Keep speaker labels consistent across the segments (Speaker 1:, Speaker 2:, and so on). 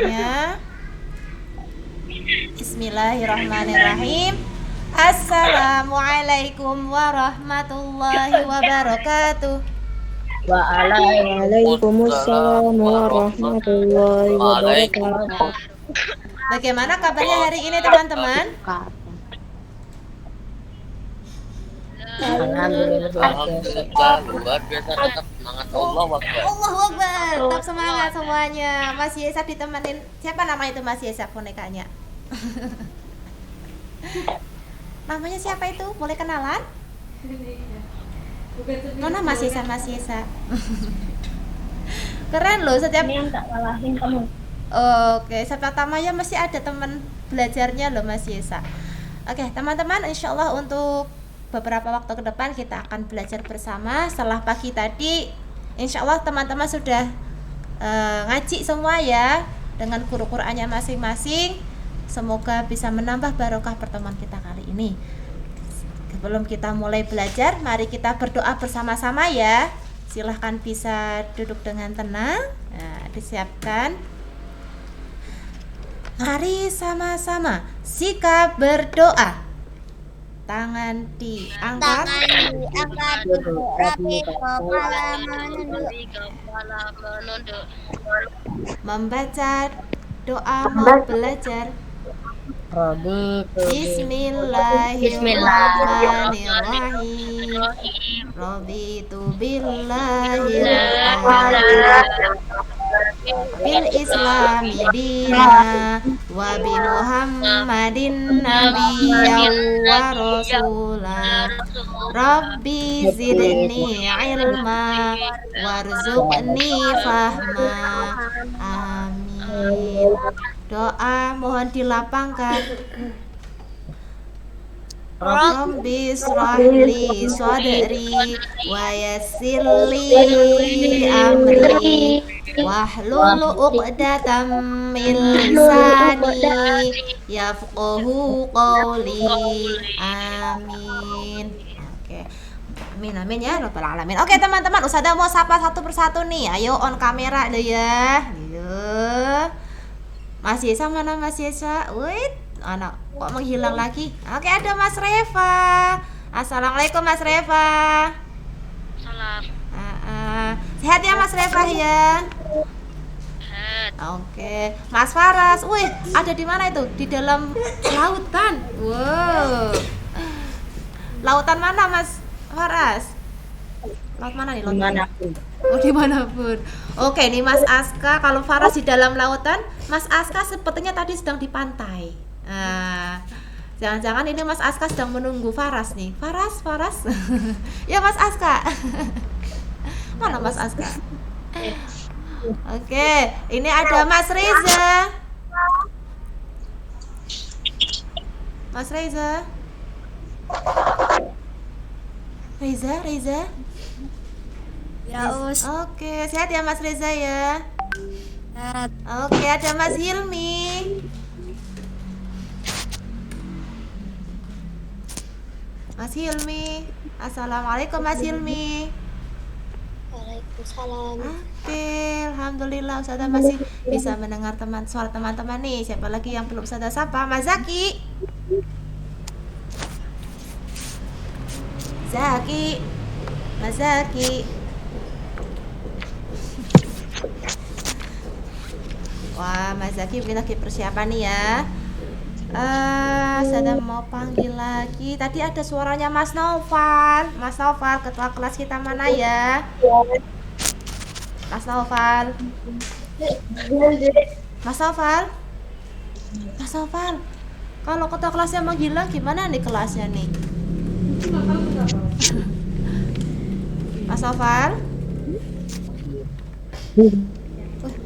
Speaker 1: suratnya. Bismillahirrahmanirrahim. Assalamualaikum warahmatullahi wabarakatuh.
Speaker 2: Waalaikumsalam warahmatullahi wabarakatuh.
Speaker 1: Bagaimana kabarnya hari ini teman-teman?
Speaker 3: Alhamdulillah luar biasa, tetap semangat. Allahu Akbar.
Speaker 1: Allahu Akbar. Tetap semangat semuanya. Mas Yesa ditemenin siapa nama itu Mas Yesa bonekanya? Namanya siapa itu? Boleh kenalan? Mana Mas Yesa, Mas Yesa? Keren loh setiap
Speaker 2: Ini yang tak kalahin kamu.
Speaker 1: Oke, setiap tamanya masih ada teman belajarnya loh Mas Yesa. Oke, teman-teman, insya Allah untuk beberapa waktu ke depan kita akan belajar bersama. Setelah pagi tadi, insya Allah teman-teman sudah ngaji semua ya dengan guru Qur'annya masing-masing. Semoga bisa menambah barokah pertemuan kita kali ini. Sebelum kita mulai belajar, mari kita berdoa bersama-sama ya. Silahkan bisa duduk dengan tenang. Nah, disiapkan. Mari sama-sama sikap berdoa. Tangan diangkat,
Speaker 4: Rapi kepala menunduk.
Speaker 1: membaca doa mau belajar. Bismillahirrahmanirrahim. Raditu billahi bil islami dina wa bi muhammadin nabiyyan wa rasulah. Rabbi zidni ilma warzuqni fahma. Amin. Doa mohon dilapangkan. Rabbi shrahli sadri wa yassirli amri wahlul 'uqdatam min lisani yafqahu qawli. Amin. Oke. Amin amin ya rabbal alamin. Oke teman-teman, Ustazah mau sapa satu persatu nih. Ayo on kamera deh ya. Ayo. Mas Yesa mana Mas Yesa? Wait, anak kok menghilang lagi? Oke, ada Mas Reva. Assalamualaikum Mas Reva.
Speaker 4: Salam.
Speaker 1: Sehat ya Mas Reva ya?
Speaker 4: Sehat.
Speaker 1: Oke, Mas Faras. Wih, ada di mana itu? Di dalam lautan. Wow. Lautan mana Mas Faras? Laut mana nih? Laut mana? Oh, dimanapun. Oke, nih Mas Aska. Kalau Faras di dalam lautan, Mas Aska sepertinya tadi sedang di pantai. Nah, jangan-jangan ini Mas Aska sedang menunggu Faras nih. Faras. Ya Mas Aska. Mana Mas Aska? Oke, ini ada Mas Reza. Mas Reza. Reza.
Speaker 4: Ya Us.
Speaker 1: Oke, sehat ya Mas Reza ya.
Speaker 4: Sehat.
Speaker 1: Oke, ada Mas Hilmi. Mas Hilmi. Assalamualaikum Mas Hilmi.
Speaker 4: Waalaikumsalam.
Speaker 1: Oke, alhamdulillah Ustazah masih bisa mendengar suara teman-teman nih. Siapa lagi yang belum Ustazah sapa? Mas Zaki. Mas Zaki. Wah, Mas Zaki mungkin lagi persiapan nih ya. Saya mau panggil lagi. Tadi ada suaranya Mas Noval. Mas Noval, ketua kelas kita mana ya? Mas Noval. Kalau ketua kelasnya menghilang gimana nih kelasnya nih? Mas Noval?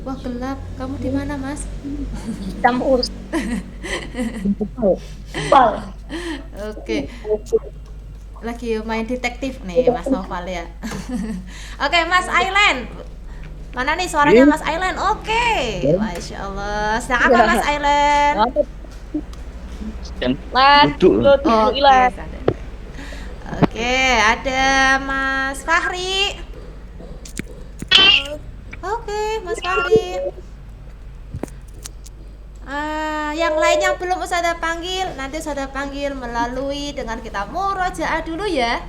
Speaker 1: Wah gelap. Kamu di mana Mas?
Speaker 2: Campur.
Speaker 1: Oke. Lagi main detektif nih Mas Noval ya. Oke Mas Ailen. Mana nih suaranya Mas Ailen? Oke. Masya Allah. Sedang apa Mas Ailen?
Speaker 3: Duduk.
Speaker 1: Oke, ada Mas Fahri. Oke, Mas Fahri. yang lain yang belum Ustazah panggil, nanti Ustazah panggil melalui dengan kita murojaah dulu ya.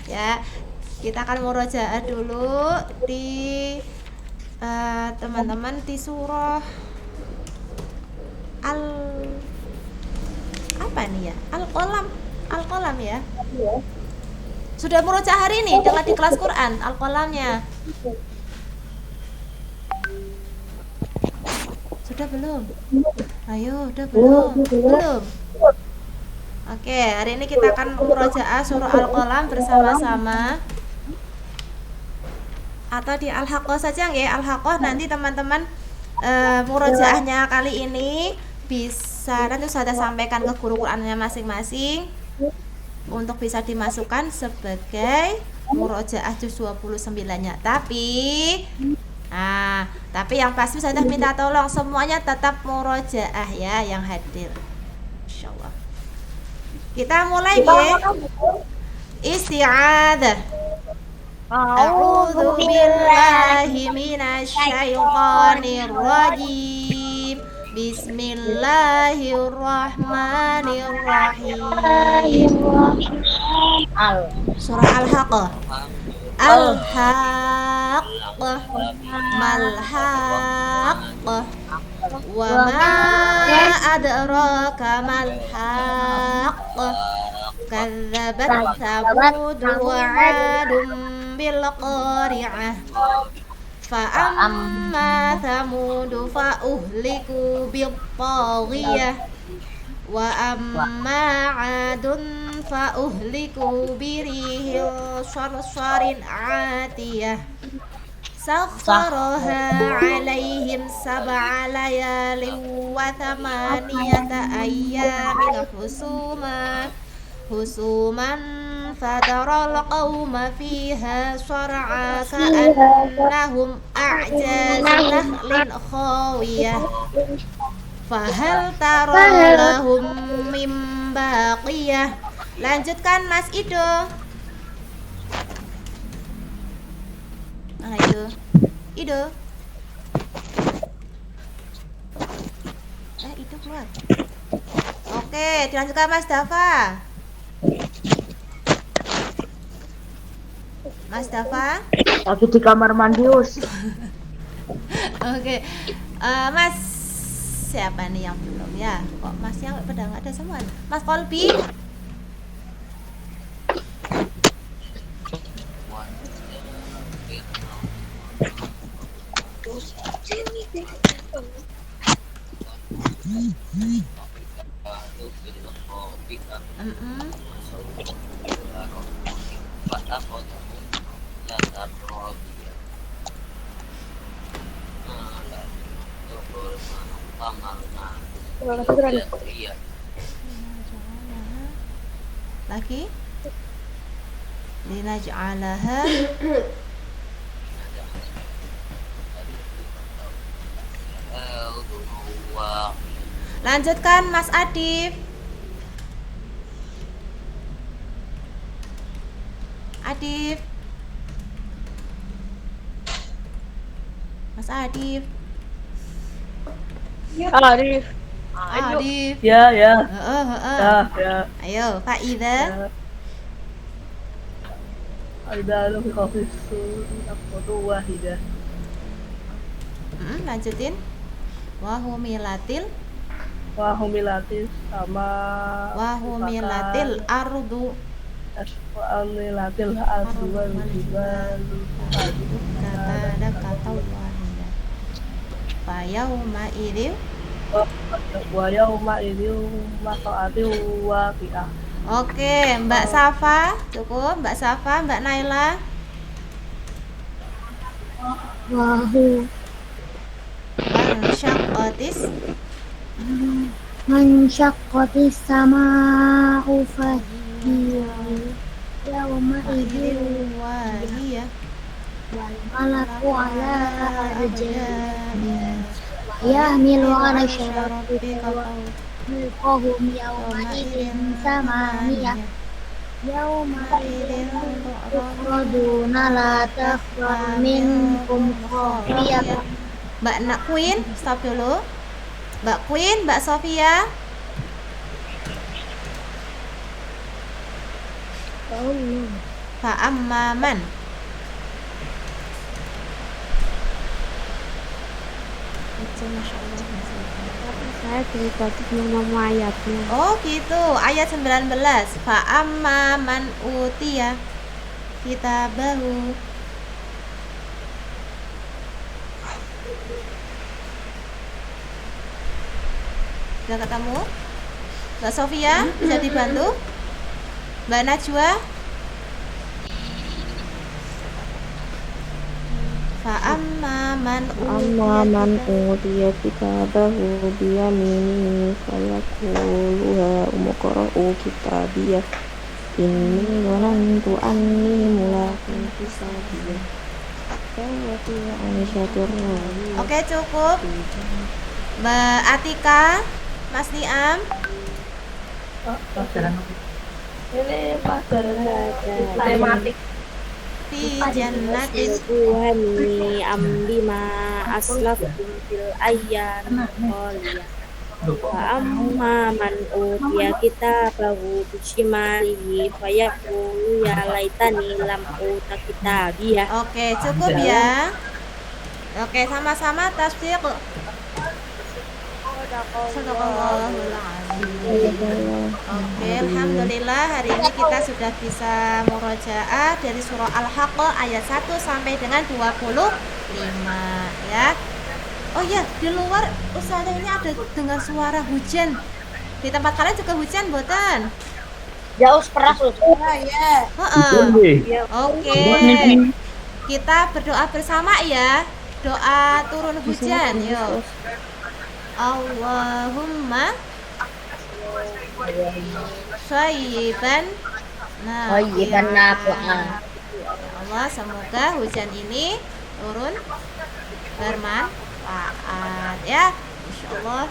Speaker 1: Ya, kita akan murojaah dulu di teman-teman di surah apa nih ya? Al-Qalam ya. Sudah murojaah hari ini dengan di kelas Quran Al-Qalamnya. Sudah belum? Ayo, udah belum? Belum. Oke, hari ini kita akan murojaah surah Al-Qalam bersama-sama. Atau di Al-Haqqah saja ya. Al-Haqqah nanti teman-teman murojaahnya kali ini bisa nanti sudah sampaikan ke guru Qurannya masing-masing untuk bisa dimasukkan sebagai murojaah juz 29-nya. Tapi yang pasti saya minta tolong semuanya tetap murojaah ya yang hadir. Insyaallah. Kita mulai ya. Isti'adzah. A'udzu billahi minasyaitonir rajim. Bismillahirrahmanirrahim. Surah Al-Haqqah. Al-Haqqah Mal-Haqqah Wa ma adraka mal-Haqqah Kadzabat Thamud wa 'adun bil qari'ah Fa'amma Thamudu fa'uhliku bil-taghiyah Wa amma 'adun fa'uhliku birihil sarsarin 'atiyah sakhkharaha 'alaihim sab'a layalin wa thamaniyata ayyamin husuman fataral qauma fiha sar'a ka'annahum a'jazu nakhlin khawiyah fahal tara lahum mim baqiyah. Lanjutkan Mas Ido. Ayo Ido. Ido keluar. Oke, dilanjutkan Mas Dafa. Mas Dafa
Speaker 2: Lagi di kamar mandi, Us.
Speaker 1: Oke. Mas siapa nih yang belum ya? Kok Masnya pada nggak ada semua? Mas Kolbi. Lagi linaj'alaha lanjutkan Mas Adif. Mas Adif.
Speaker 2: Arif.
Speaker 1: Adif.
Speaker 2: Ya. Ya.
Speaker 1: Ayo, Faiza.
Speaker 2: Ada lu khafif aku wahidah.
Speaker 1: Lanjutin. Wahumilatil
Speaker 2: sama
Speaker 1: wahumilatil ardu
Speaker 2: wahumilatil ardu wal jibalu
Speaker 1: kata wahidah. Fayauma idil
Speaker 2: wa yauma idzin waqa'atil waqi'ah.
Speaker 1: Oke, Mbak Safa, cukup Mbak Safa, Mbak Naila.
Speaker 5: Wahu mansyaqqatis sama'u fahiya yawma idzin
Speaker 1: wahiyah
Speaker 5: wal malaku ala arjaniha wa yahmilu ala syarabbika qahum yawma idzin samaniyah yawma idzin tuqraduna la takhfa minkum khafiyah
Speaker 1: Mbak Nak Queen, stop dulu. Mbak Queen, Mbak Sofia. Fa'ammaman. Masya Allah.
Speaker 6: Saya dari tadi belum nemu ayatnya.
Speaker 1: Oh gitu, ayat 19. Fa'ammaman utiya kitabahu. Udah ketemu? Mbak Sofia, bisa dibantu? Mbak Najwa? Fa'ammaman
Speaker 6: Amman utiya kitabahu biyaminihi fayaqulu ha umqra'u kitabiyah inni dhanantu anni mulaqin hisabiyah.
Speaker 1: Oke, cukup. Mbak Atika, Mas Niam.
Speaker 2: Ini pelajaran tematik.
Speaker 1: Fi jannatin.
Speaker 6: Tuhan ambima aslaftum fil ayyan qaliyah. Wa amma man utiya kitabahu bishimalihi fayaqulu ya laitani lam uta kitabiyah.
Speaker 1: Oke, cukup ya. Oke, sama-sama tasbih. Sadaqallahul azim. Oke, alhamdulillah hari ini kita sudah bisa murojaah dari surah Al-Haqqah ayat 1 sampai dengan 25 ya. Oh iya, di luar Ustazah ini ada dengar suara hujan. Di tempat kalian juga hujan, boten?
Speaker 5: Jauh peras loh.
Speaker 1: Heeh. Oke. Kita berdoa bersama ya. Doa turun hujan, yuk. Allahumma shayyiban nafi'an. Ya Allah, semoga hujan ini turun bermanfaat ya. Insyaallah.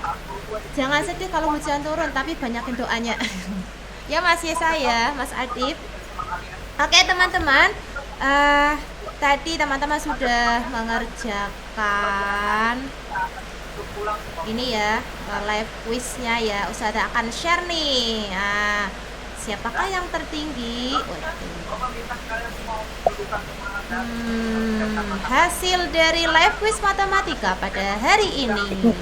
Speaker 1: Jangan sedih kalau hujan turun, tapi banyakin doanya. Ya Mas Yesa ya, Mas Adib. Oke teman-teman, tadi teman-teman sudah mengerjakan ini ya, live quiznya ya. Ustazah akan share nih. Nah, siapakah yang tertinggi? Hasil dari live quiz matematika pada hari ini.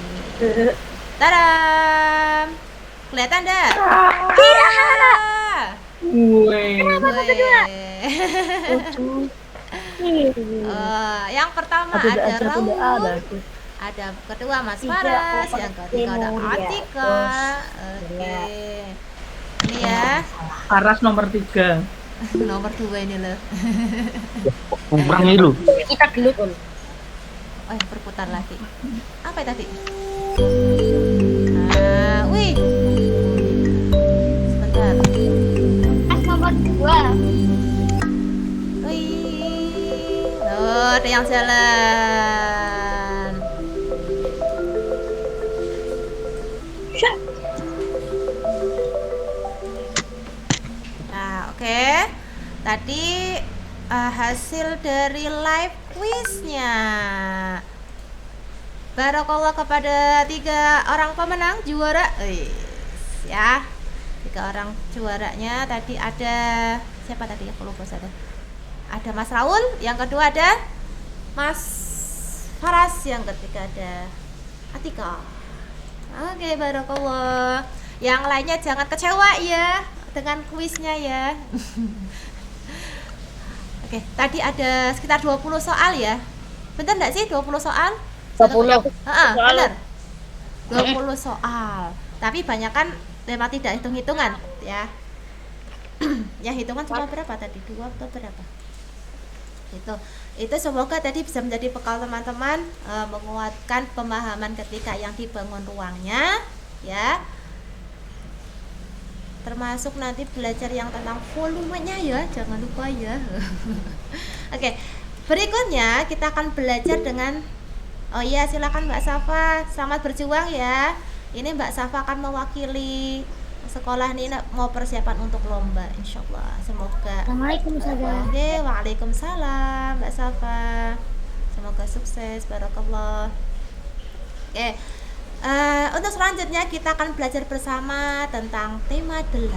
Speaker 1: Tadam. Kelihatan dah? Yang pertama ada Raul, ada kedua Mas Faras, yang ketiga ada Atika. Oke. Ini ya.
Speaker 7: Faras nomor 3.
Speaker 1: Nomor 2 ini loh.
Speaker 7: Kurang ini loh.
Speaker 5: Kita gelut.
Speaker 1: Oh, berputar lagi. Apa tadi? Wih. Sebentar.
Speaker 5: Nomor 2.
Speaker 1: Wih. Oh, ada yang jalan. Nah, oke. Tadi hasil dari live quiznya. Barakallah kepada 3 orang pemenang juara. Ya. 3 orang juaranya tadi ada siapa tadi ya? Aku lupa ada. Ada Mas Raul, yang kedua ada Mas Faras, yang ketiga ada Atika. Oke, barakallah. Yang lainnya jangan kecewa ya dengan kuisnya ya. Oke, tadi ada sekitar 20 soal ya. Bener enggak sih 20 soal?
Speaker 5: 20.
Speaker 1: Bener. 20 soal. Tapi banyak kan memang tidak hitung-hitungan ya. Ya hitungan cuma berapa tadi? 2 atau berapa? Itu semoga tadi bisa menjadi bekal teman-teman, menguatkan pemahaman ketika yang dibangun ruangnya ya. Termasuk nanti belajar yang tentang volumenya ya, jangan lupa ya. Oke, berikutnya kita akan belajar dengan, oh iya silakan Mbak Safa, selamat berjuang ya. Ini Mbak Safa akan mewakili sekolah ini mau persiapan untuk lomba, insyaallah. Semoga.
Speaker 5: Assalamualaikum Ustazah.
Speaker 1: Waalaikumsalam Mbak Safa. Semoga sukses, barakallah. Oke. Untuk selanjutnya kita akan belajar bersama tentang tema 8. Kita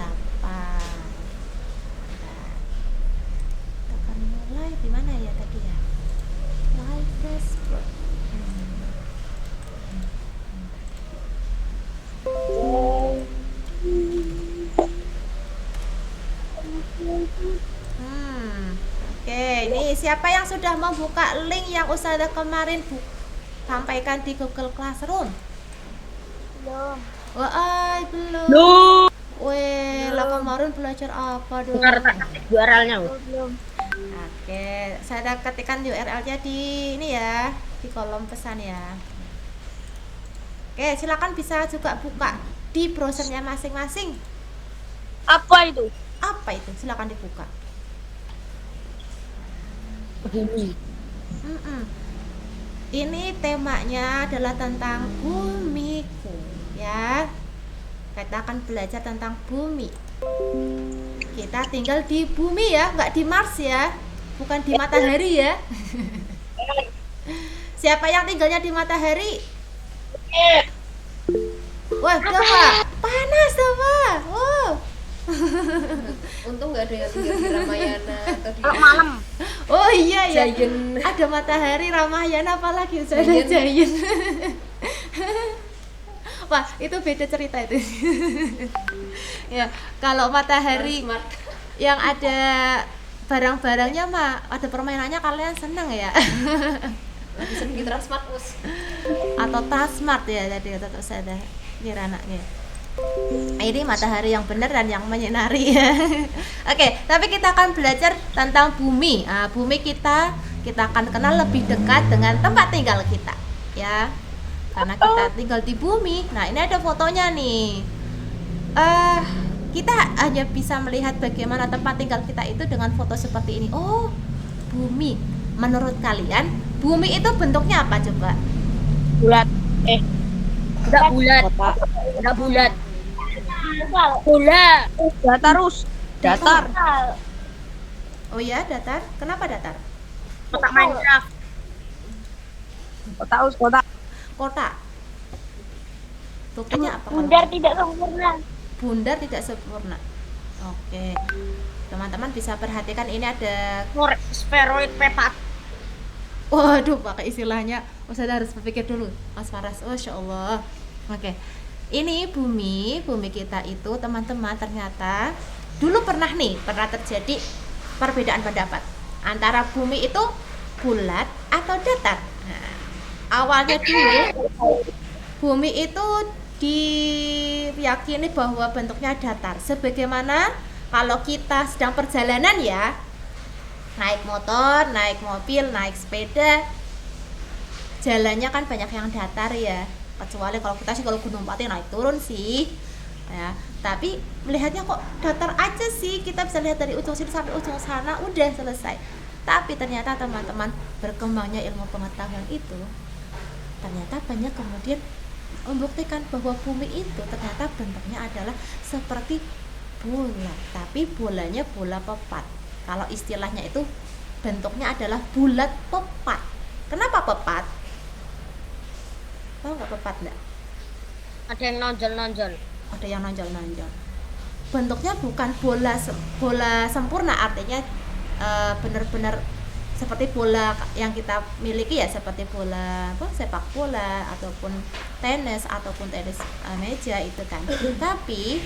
Speaker 1: akan mulai di mana ya tadi ya? Live dashboard. Oke, ini siapa yang sudah membuka link yang Ustazah kemarin sampaikan di Google Classroom?
Speaker 5: Belum.
Speaker 1: Wah, belum.
Speaker 2: Lu.
Speaker 1: Weh, lah kemarin belajar apa dong?
Speaker 2: Dengar tak ketik URL-nya.
Speaker 5: Belum.
Speaker 1: Oke, saya ketikkan URL-nya di ini ya, di kolom pesan ya. Oke, silakan bisa juga buka di browsernya masing-masing.
Speaker 2: Apa itu?
Speaker 1: Apa itu? Silakan dibuka.
Speaker 2: Bumi.
Speaker 1: Ini temanya adalah tentang bumiku ya. Kita akan belajar tentang bumi. Kita tinggal di bumi ya, nggak di Mars ya, bukan di matahari ya. Siapa yang tinggalnya di matahari? Wah, Pak, panas tuh Pak. Wow.
Speaker 8: Untung nggak ada yang tinggal di Ramayana atau di
Speaker 2: Malam.
Speaker 1: Oh iya ya.
Speaker 8: Giant.
Speaker 1: Ada matahari Ramayana apalagi Ustazah Giant. Wah, itu beda cerita itu. Ya, kalau matahari
Speaker 8: Smart.
Speaker 1: yang ada barang-barangnya mah ada permainannya kalian seneng ya.
Speaker 8: Lagi sering di Transmart Us.
Speaker 1: Atau Tasmart ya tadi kata Ustazah Kirana ya. Ini matahari yang benar dan yang menyinari ya. Oke, tapi kita akan belajar tentang bumi. Nah, bumi kita akan kenal lebih dekat dengan tempat tinggal kita ya. Karena kita tinggal di bumi. Nah, ini ada fotonya nih. Kita hanya bisa melihat bagaimana tempat tinggal kita itu dengan foto seperti ini. Oh, bumi. Menurut kalian, bumi itu bentuknya apa coba?
Speaker 2: Bulat. Enggak bulat. Enggak bulat. Bola. Datar.
Speaker 1: Oh ya, datar. Kenapa datar?
Speaker 2: Kotak Minecraft. Kotak.
Speaker 1: Kota. Buktinya apa?
Speaker 5: Bundar tidak sempurna.
Speaker 1: Bundar tidak sempurna. Oke. Teman-teman bisa perhatikan ini ada.
Speaker 2: Spheroid P4.
Speaker 1: Waduh, pakai istilahnya. Ustazah harus berpikir dulu. Mas Faras, Masya Allah. Oke. Ini bumi kita itu teman-teman ternyata dulu pernah terjadi perbedaan pendapat antara bumi itu bulat atau datar. Nah, awalnya dulu bumi itu diyakini bahwa bentuknya datar, sebagaimana kalau kita sedang perjalanan ya, naik motor, naik mobil, naik sepeda, jalannya kan banyak yang datar ya, kecuali kalau kita sih kalau Gunung Pati naik turun sih ya, tapi melihatnya kok datar aja sih, kita bisa lihat dari ujung sini sampai ujung sana udah selesai. Tapi ternyata teman-teman, berkembangnya ilmu pengetahuan itu ternyata banyak kemudian membuktikan bahwa bumi itu ternyata bentuknya adalah seperti bola, tapi bolanya bola pepat. Kalau istilahnya itu bentuknya adalah bulat pepat. Kenapa pepat? Tahu nggak pepat nggak?
Speaker 2: Ada yang nonjol-nonjol.
Speaker 1: Ada yang nonjol-nonjol. Bentuknya bukan bola sempurna, artinya benar-benar seperti bola yang kita miliki ya, seperti bola sepak bola ataupun tenis meja itu kan. Tapi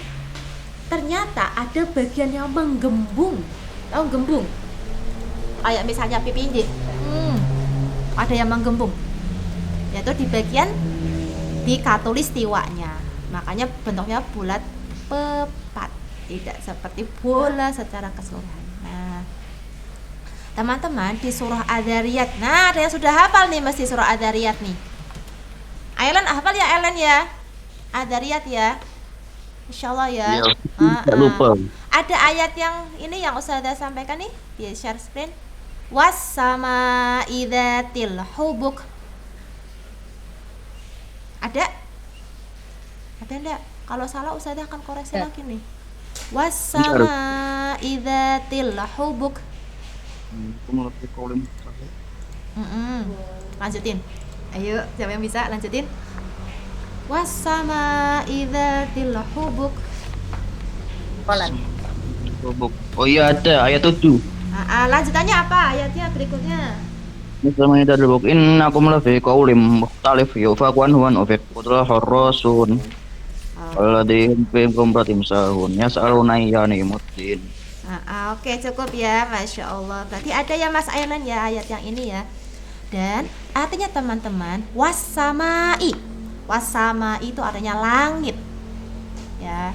Speaker 1: ternyata ada bagian yang menggembung. Tahu gembung? Kayak misalnya pipi injek. Ada yang menggembung. Yaitu di bagian di khatulistiwanya. Makanya bentuknya bulat pepat, tidak seperti bola secara keseluruhan. Nah, teman-teman di surah Adzariyat. Nah, ada yang sudah hafal nih mesti surah Adzariyat nih. Ailen hafal ya Ailen ya? Adzariyat ya. Insyaallah ya.
Speaker 7: Tidak lupa.
Speaker 1: Ada ayat yang ini yang Ustazah sampaikan nih di share screen. Was sama idzatil hubuk. Ada enggak? Kalau salah Ustazah akan koreksi lagi nih. Was sama idzatil hubuk. Lanjutin. Ayo, siapa yang bisa lanjutin? Wassama'i dzatil hubuk.
Speaker 2: Kolan.
Speaker 7: Oh iya ada ayat 7.
Speaker 1: Lanjutannya apa ayatnya berikutnya?
Speaker 7: Misalnya dari buk innakum lafi qaulin mukhtalif yufaqan huwan ufik putra harrasun alladhi bikum pratimsahun yas'aluna yani mutin.
Speaker 1: Oke, cukup ya, Masya Allah. Berarti ada ya Mas Ailan ya ayat yang ini ya. Dan artinya teman-teman, wasamai itu artinya langit ya.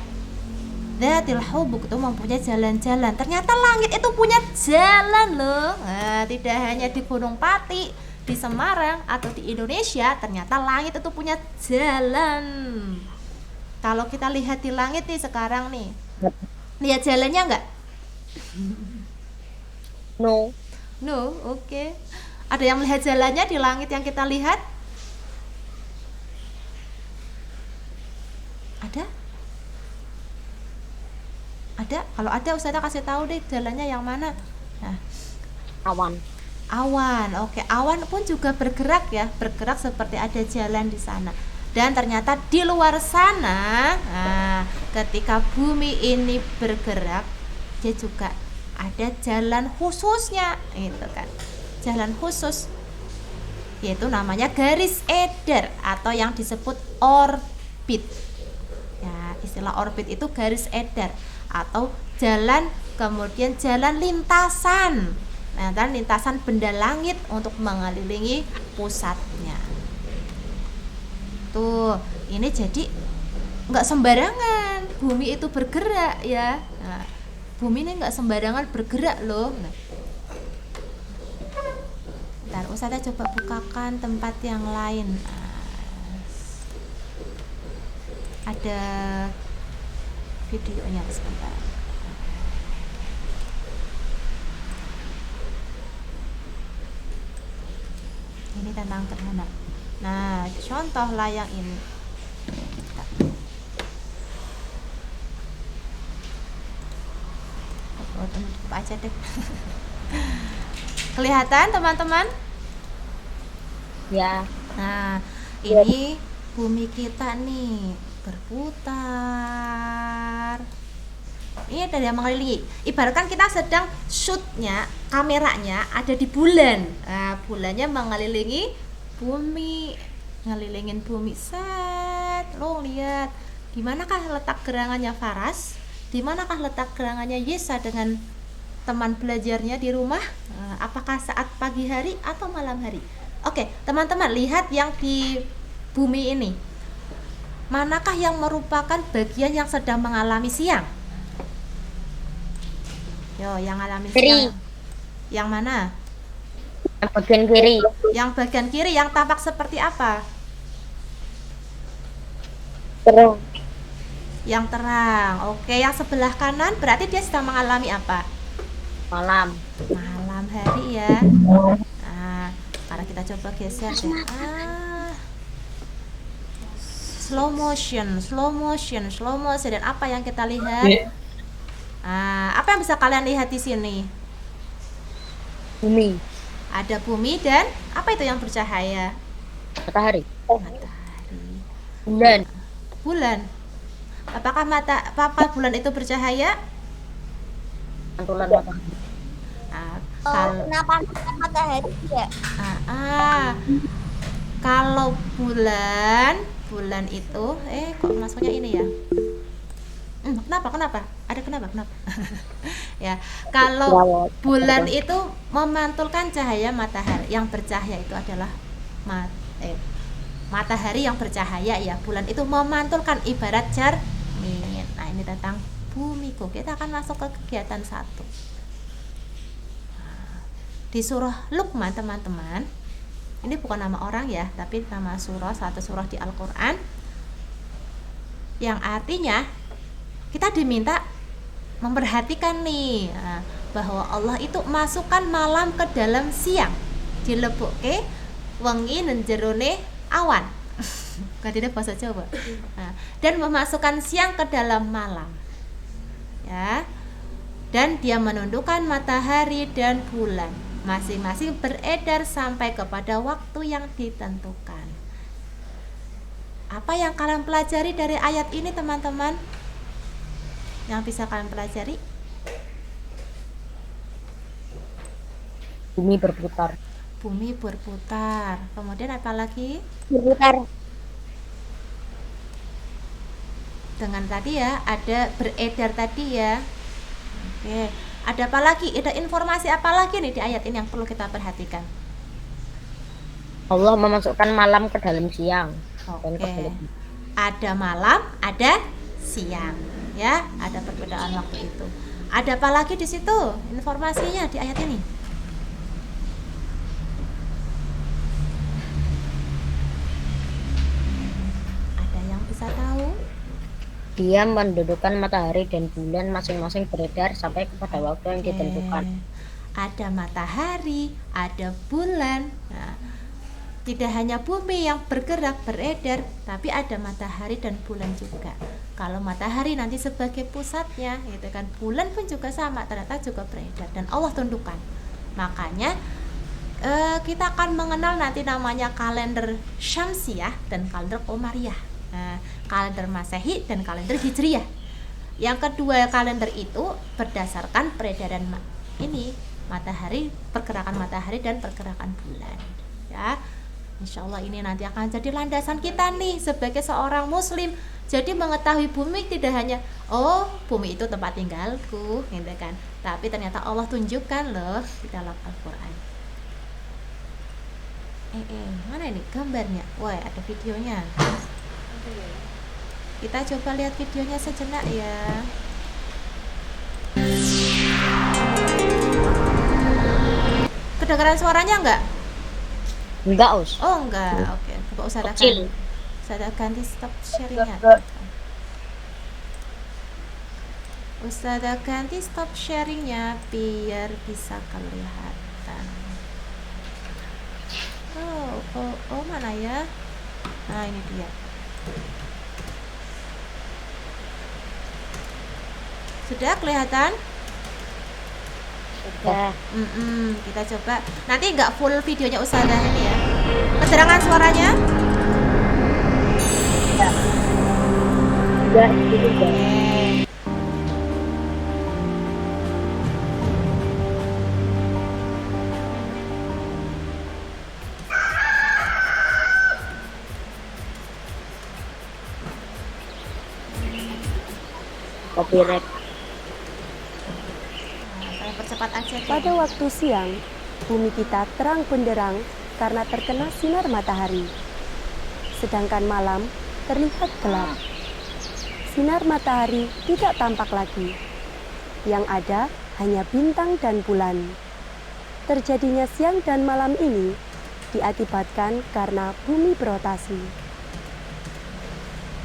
Speaker 1: Dzatil hubuk itu mempunyai jalan-jalan. Ternyata langit itu punya jalan loh. Tidak hanya di Gunung Pati, di Semarang atau di Indonesia, ternyata langit itu punya jalan. Kalau kita lihat di langit nih sekarang nih, lihat jalannya enggak?
Speaker 2: No.
Speaker 1: Oke. Ada yang melihat jalannya di langit yang kita lihat? Ada? Kalau ada Ustazah kasih tahu deh jalannya yang mana. Nah, awan. Oke, awan pun juga bergerak ya, bergerak seperti ada jalan di sana. Dan ternyata di luar sana, ketika bumi ini bergerak, dia juga ada jalan khususnya, itu kan. Jalan khusus yaitu namanya garis edar atau yang disebut orbit. Ya, istilah orbit itu garis edar atau jalan, kemudian jalan lintasan. Nah, dan lintasan benda langit untuk mengelilingi pusatnya. Tuh, ini jadi nggak sembarangan bumi itu bergerak ya. Nah, bumi ini nggak sembarangan bergerak loh. Nah, bentar, Ustazah coba bukakan tempat yang lain. Ada videonya sebentar. Ini tentang gerhana. Nah, contohlah yang ini. Tutup aja deh. Kelihatan teman-teman?
Speaker 2: Ya.
Speaker 1: Nah, ini bumi kita nih berputar. Ini ada yang mengelilingi. Ibaratkan kita sedang shootnya, kameranya ada di bulan. Nah, bulannya mengelilingi bumi, ngelilingin bumi. Set, lo lihat. Di manakah letak gerangannya Faras? Di manakah letak gerangannya Yesa dengan teman belajarnya di rumah? Apakah saat pagi hari atau malam hari? Oke, teman-teman lihat yang di bumi ini. Manakah yang merupakan bagian yang sedang mengalami siang? Yo, yang alami siang. Yang mana?
Speaker 2: Yang bagian kiri.
Speaker 1: Yang bagian kiri yang tampak seperti apa?
Speaker 2: Terang.
Speaker 1: Yang terang. Oke, yang sebelah kanan berarti dia sedang mengalami apa?
Speaker 2: Malam.
Speaker 1: Malam hari ya. Nah, karena kita coba geser deh. Slow motion. Dan apa yang kita lihat? Apa yang bisa kalian lihat di sini?
Speaker 2: Bumi.
Speaker 1: Ada bumi dan apa itu yang bercahaya?
Speaker 2: Matahari.
Speaker 1: Matahari.
Speaker 2: Bulan.
Speaker 1: Apakah bulan itu bercahaya?
Speaker 2: Pantulan matahari.
Speaker 5: Kenapa matahari ya?
Speaker 1: Kalau bulan itu kok masuknya ini ya? Kenapa? Ada kenapa? Ya, kalau bulan itu memantulkan cahaya matahari. Yang bercahaya itu adalah matahari yang bercahaya ya. Bulan itu memantulkan ibarat cermin. Nah, ini tentang bumiku. Kita akan masuk ke kegiatan 1. Di surah Luqman, teman-teman. Ini bukan nama orang ya, tapi nama surah, satu surah di Al-Qur'an. Yang artinya kita diminta memperhatikan nih bahwa Allah itu masukkan malam ke dalam siang, dilebokke wengi nang jerone awan. Katanya bahasa Jawa. Dan memasukkan siang ke dalam malam. Ya. Dan dia menundukkan matahari dan bulan, masing-masing beredar sampai kepada waktu yang ditentukan. Apa yang kalian pelajari dari ayat ini teman-teman? Yang bisa kalian pelajari?
Speaker 2: Bumi berputar.
Speaker 1: Bumi berputar. Kemudian apa lagi?
Speaker 5: Berputar.
Speaker 1: Dengan tadi ya, ada beredar tadi ya. Oke, ada apa lagi? Ada informasi apa lagi nih di ayat ini yang perlu kita perhatikan?
Speaker 2: Allah memasukkan malam ke dalam siang. Dan
Speaker 1: Oke.
Speaker 2: kebalik.
Speaker 1: Ada malam, ada siang, ya. Ada perbedaan waktu itu. Ada apa lagi di situ? Informasinya di ayat ini. Ada yang bisa tahu?
Speaker 2: Dia mendudukkan matahari dan bulan masing-masing beredar sampai kepada waktu yang ditentukan.
Speaker 1: Ada matahari, ada bulan. Nah, tidak hanya bumi yang bergerak beredar, tapi ada matahari dan bulan juga. Kalau matahari nanti sebagai pusatnya, gitu kan, bulan pun juga sama, ternyata juga beredar dan Allah tundukkan. Makanya kita akan mengenal nanti namanya kalender Syamsiyah dan kalender Qomariyah. Nah, kalender Masehi dan kalender Hijriyah. Yang kedua kalender itu berdasarkan peredaran matahari, pergerakan matahari dan pergerakan bulan. Ya, Insya Allah ini nanti akan jadi landasan kita nih sebagai seorang Muslim. Jadi mengetahui bumi tidak hanya bumi itu tempat tinggalku, gitu kan. Tapi ternyata Allah tunjukkan loh di dalam Al-Quran. Mana ini gambarnya? Wah, ada videonya. Kita coba lihat videonya sejenak ya. Kedengaran suaranya enggak?
Speaker 2: Enggak, Us.
Speaker 1: Oh enggak, oke. Coba
Speaker 2: Kecil.
Speaker 1: Ustazah ganti stop sharingnya. Ustazah ganti stop sharingnya biar bisa kelihatan. Oh mana ya? Nah ini dia. Sudah kelihatan?
Speaker 2: Sudah.
Speaker 1: Kita coba. Nanti nggak full videonya Ustazah ini ya. Keterangan suaranya?
Speaker 2: Sudah, itu sudah. Copyright.
Speaker 1: Saya percepat aja.
Speaker 6: Pada waktu siang, bumi kita terang benderang karena terkena sinar matahari. Sedangkan malam terlihat gelap. Sinar matahari tidak tampak lagi. Yang ada hanya bintang dan bulan. Terjadinya siang dan malam ini diakibatkan karena bumi berotasi.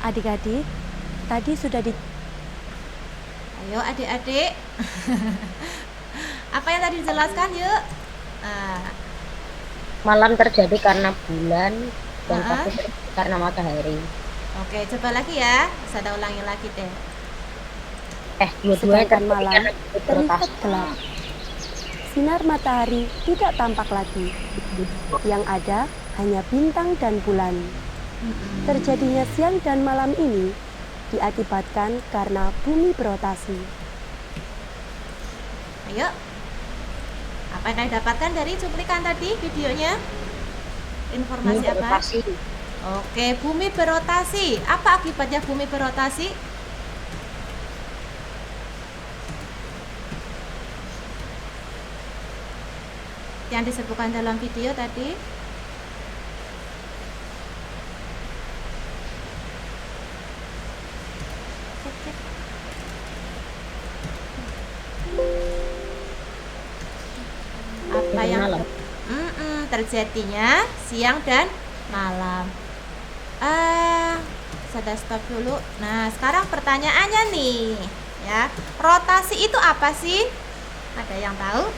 Speaker 6: Adik-adik, tadi sudah
Speaker 1: Ayo adik-adik. Apa yang tadi dijelaskan yuk?
Speaker 2: Malam terjadi karena bulan dan pagi karena matahari.
Speaker 1: Oke, coba lagi ya. Saya ulangi lagi deh.
Speaker 2: Dua-duanya
Speaker 6: sedangkan malam
Speaker 2: terlihat
Speaker 6: terlihat gelap. Sinar matahari tidak tampak lagi. Yang ada hanya bintang dan bulan. Terjadinya siang dan malam ini diakibatkan karena bumi berotasi.
Speaker 1: Ayo. Apa yang kalian dapatkan dari cuplikan tadi videonya? Informasi apa?
Speaker 2: berotasi.
Speaker 1: Oke, bumi berotasi. Apa akibatnya bumi berotasi? Yang disebutkan dalam video tadi. Apa yang
Speaker 2: Malam.
Speaker 1: terjadinya siang dan malam. Saya stop dulu. Nah, sekarang pertanyaannya nih, ya. Rotasi itu apa sih? Ada yang tahu?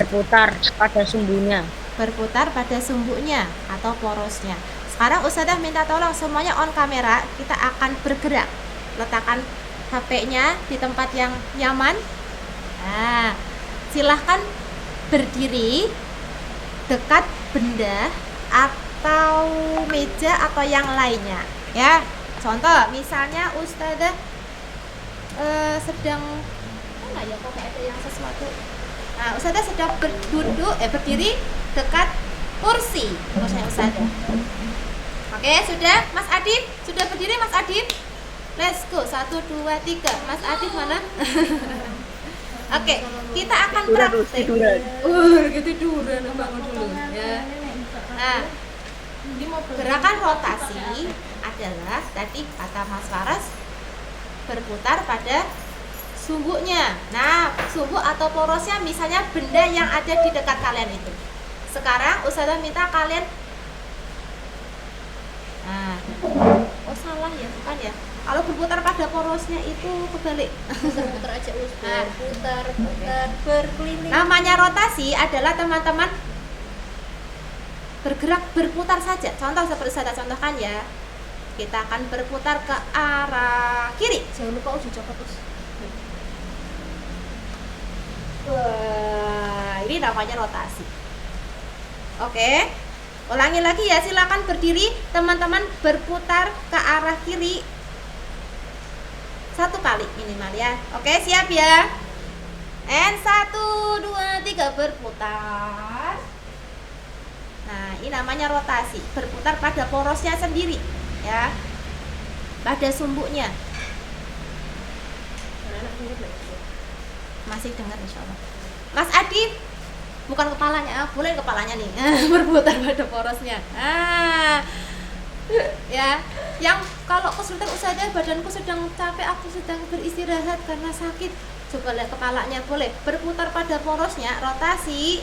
Speaker 2: Berputar pada sumbunya.
Speaker 1: Berputar pada sumbunya atau porosnya. Sekarang Ustazah minta tolong semuanya on kamera. Kita akan bergerak. Letakkan HP-nya di tempat yang nyaman. Nah, silahkan berdiri dekat benda atau meja atau yang lainnya. Ya, contoh misalnya Ustazah sedang mana ya, kok kayak ada yang sesuatu. Nah, Ustazah sedang berdiri dekat kursi kursinya Ustazah. Oke, sudah Mas Adit? Sudah berdiri Mas Adit? Let's go, 1, 2, 3. Mas Adit mana? Oke, kita akan praktik. Ketiduran, bangun dulu ya. Nah, gerakan rotasi adalah tadi kata Mas Faras berputar pada sumbunya. Nah, sumbu atau porosnya misalnya benda yang ada di dekat kalian itu. Sekarang Ustazah minta kalian oh salah ya, bukan ya. Kalau berputar pada porosnya itu kebalik.
Speaker 8: Putar aja Ustaz. Putar berkeliling.
Speaker 1: Namanya rotasi adalah teman-teman bergerak berputar saja. Contoh seperti saya contohkan ya. Kita akan berputar ke arah kiri.
Speaker 8: Jangan lupa uji coklat terus.
Speaker 1: Wah, ini namanya rotasi. Oke. Ulangi lagi ya, silakan berdiri. Teman-teman berputar ke arah kiri 1 kali minimal ya. Oke, siap ya. And 1, 2, 3 berputar. Nah, ini namanya rotasi, berputar pada porosnya sendiri ya. Pada sumbunya. Masih dengar insyaallah. Mas Adit, bukan kepalanya, boleh kepalanya nih. Berputar pada porosnya. Ya, yang kalau kesulitan Ustazah, badanku sedang capek, aku sedang beristirahat karena sakit, coba lihat kepalanya, boleh berputar pada porosnya, rotasi.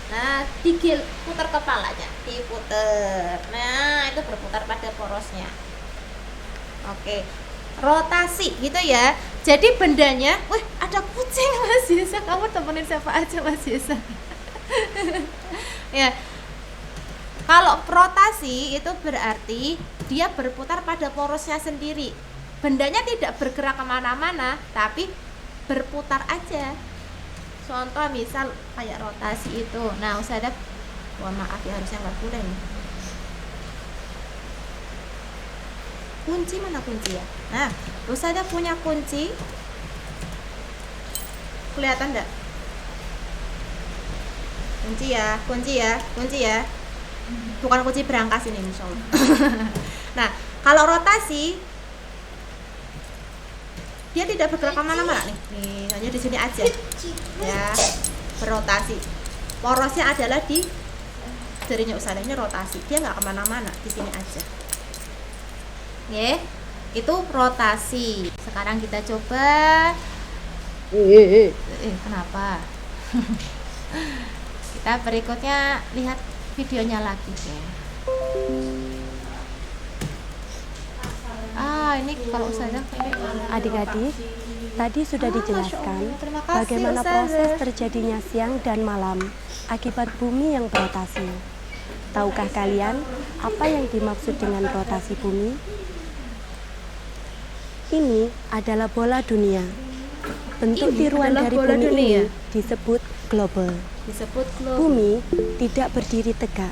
Speaker 1: Nah, digil, putar kepalanya, diputer. Nah, itu berputar pada porosnya. Oke, rotasi gitu ya. Jadi bendanya, wih ada kucing Mas Yesa, kamu temenin siapa aja Mas Yesa. Ya, kalau rotasi itu berarti dia berputar pada porosnya sendiri. Bendanya tidak bergerak kemana-mana, tapi berputar aja. Contoh misal kayak rotasi itu. Nah, Ustazah, mohon maaf ya, harusnya nggak boleh nih. Kunci mana kunci ya? Nah, Ustazah punya kunci. Kelihatan enggak? Kunci ya, kunci ya, kunci ya. Bukan kunci berangkas ini insyaallah. Nah, kalau rotasi dia tidak bergerak kemana-mana nih. Nih, hanya di sini aja. Ya, berotasi. Porosnya adalah di jarinya Ustazah, ini rotasi. Dia nggak kemana-mana, di sini aja. Oke, itu rotasi. Sekarang kita coba. Kenapa? Kita berikutnya lihat videonya lagi ya. Ini kalau Ustazah
Speaker 6: Adik-adik, tadi sudah dijelaskan
Speaker 1: terima kasih,
Speaker 6: bagaimana
Speaker 1: Ustazah.
Speaker 6: proses terjadinya siang dan malam akibat bumi yang berotasi. Tahukah kalian apa yang dimaksud dengan rotasi bumi? Ini adalah bola dunia. Bentuk tiruan
Speaker 1: adalah
Speaker 6: dari
Speaker 1: bola
Speaker 6: bumi
Speaker 1: dunia.
Speaker 6: ini disebut global.
Speaker 1: disebut globe.
Speaker 6: Bumi tidak berdiri tegak.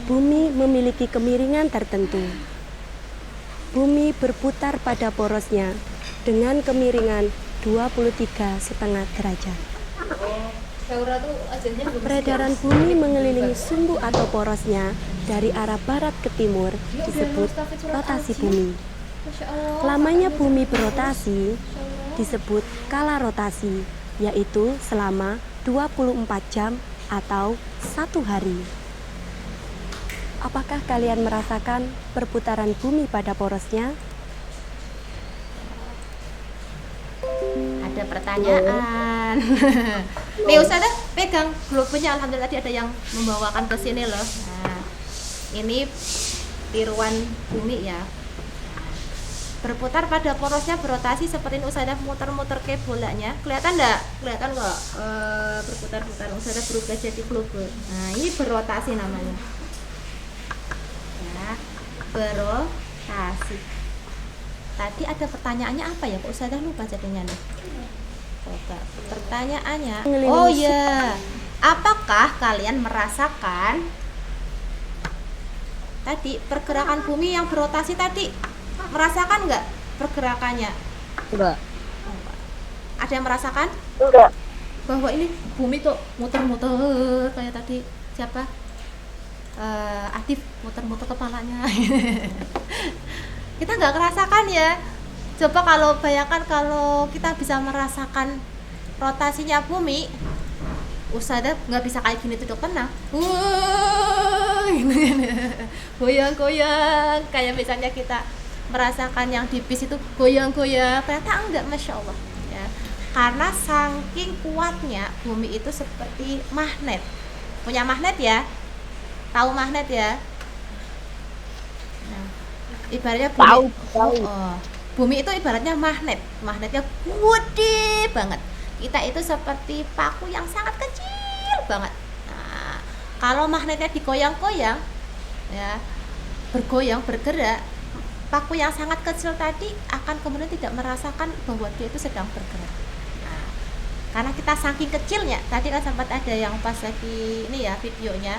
Speaker 6: Bumi memiliki kemiringan tertentu. Bumi berputar pada porosnya dengan kemiringan 23,5 derajat.
Speaker 8: Saura tuh ajarnya belum
Speaker 6: Peredaran bumi mengelilingi sumbu atau porosnya dari arah barat ke timur disebut rotasi bumi.
Speaker 8: Masya Allah.
Speaker 6: Lamanya bumi berotasi disebut kala rotasi, yaitu selama 24 jam atau 1 hari. Apakah kalian merasakan perputaran bumi pada porosnya?
Speaker 1: Ada pertanyaan. Nih Ustazah pegang globenya, alhamdulillah tadi ada yang membawakan ke sini loh. Nah, ini tiruan bumi ya. Berputar pada porosnya, berotasi seperti Ustazah muter-muter ke bolanya. Kelihatan enggak? Kelihatan enggak? Berputar-putar Ustazah berubah jadi globe. Nah, ini berotasi namanya. Ya, berotasi. Tadi ada pertanyaannya apa ya? Kok Ustazah lupa jadinya nih. Coba pertanyaannya. Oh ya, apakah kalian merasakan tadi pergerakan bumi yang berotasi tadi, merasakan nggak pergerakannya?
Speaker 2: Enggak.
Speaker 1: Ada yang merasakan
Speaker 5: Enggak.
Speaker 1: bahwa ini bumi tuh muter-muter kayak tadi siapa? Adif muter-muter kepalanya. Kita nggak merasakan ya. Coba kalau bayangkan kalau kita bisa merasakan rotasinya bumi, Ustazah nggak bisa kayak gini duduk tenang. Goyang-goyang kayak misalnya kita merasakan yang di bis itu goyang-goyang, ternyata enggak, masya Allah ya. Karena saking kuatnya bumi itu seperti magnet, punya magnet ya, tahu magnet ya. Nah, ibaratnya bumi, bumi itu ibaratnya magnet, magnetnya gede banget. Kita itu seperti paku yang sangat kecil banget. Nah, kalau magnetnya digoyang-goyang ya, bergoyang, bergerak, paku yang sangat kecil tadi akan kemudian tidak merasakan bahwa dia itu sedang bergerak. Nah, karena kita saking kecilnya, tadi kan sempat ada yang pas lagi ini ya videonya,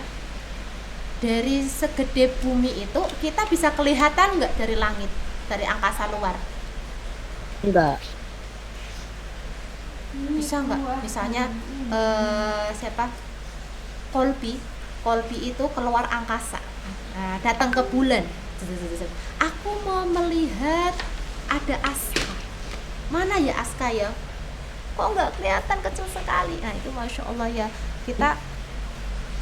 Speaker 1: dari segede bumi itu kita bisa kelihatan nggak dari langit, dari angkasa luar?
Speaker 2: Enggak.
Speaker 1: Bisa nggak? Misalnya siapa? Kolbi itu keluar angkasa, nah, datang ke bulan. Aku mau melihat ada Aska. Mana ya Aska ya? Kok nggak kelihatan, kecil sekali. Nah itu masya Allah ya, kita